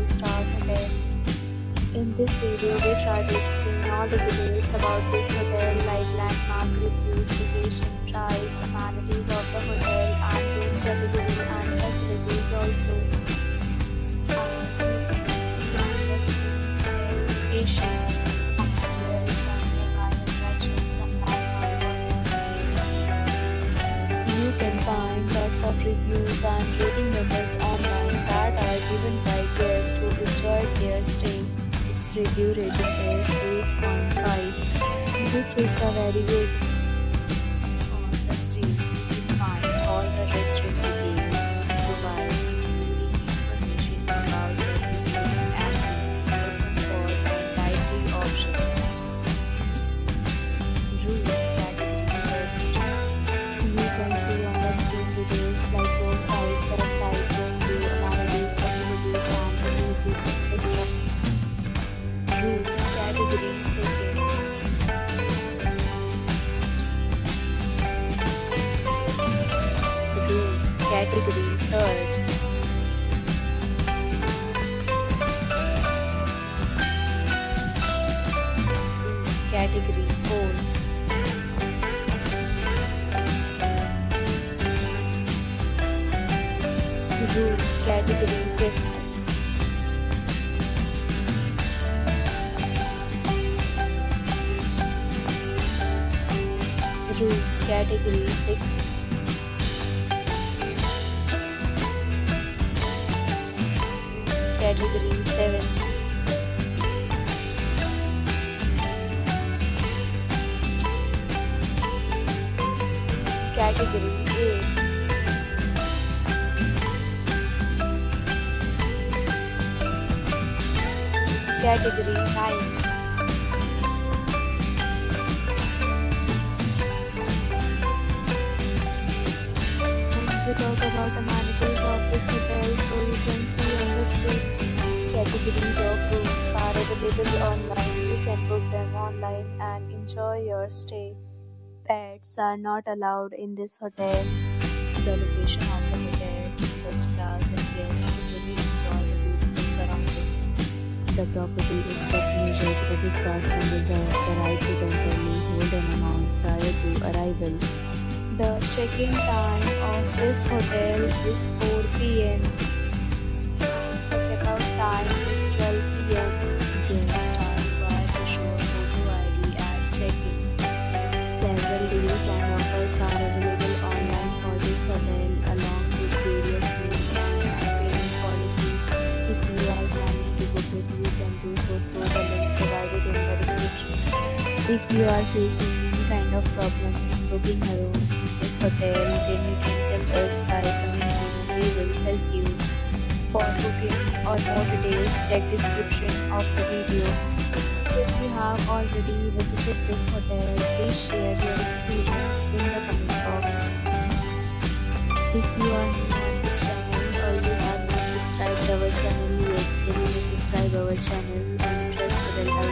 2-star hotel. In this video, we try to explain all the details about this hotel like landmark reviews, vacation price, amenities of the hotel, and room category and facilities also. So you can see on the screen the location, where is the nearby attractions and landmark also. You can find lots of reviews and rating numbers online that are given by guests who enjoyed their stay. Its review rating is 8.5, which is the very good. On the screen, you can find all the restaurant details provided, including information about the restaurant ambience, open for and dietary options. Room category first. You can see on the screen details like room size, correct type, room view, amenities, facilities, and amenities, etc. Room category second. Room category third. Room category fourth. Room category fifth. Room category 6. Category 7. Category 8. Category 9. We talk about amenities of this hotel, so you can see on the screen categories of rooms are available online. You can book them online and enjoy your stay. Pets are not allowed in this hotel. The location of the hotel is first class and guests really enjoy the beautiful surroundings. The property accepts major credit cards and reserves the right to temporarily hold an amount prior to arrival. The check-in time of this hotel is 4 p.m. The checkout time is 12 p.m. Guests are required to show a photo ID at check-in. Several deals and offers are available online for this hotel along with various meals and payment policies. If you are planning to book it, you can do so through the link provided in the description. If you are facing any kind of problem in booking a room in this hotel, then you can tell us by commenting. We will help you. For booking or more details, check description of the video. If you have already visited this hotel, please share your experience in the comment box. If you are new on this channel or you have not subscribed our channel yet, then you may subscribe our channel and press the bell icon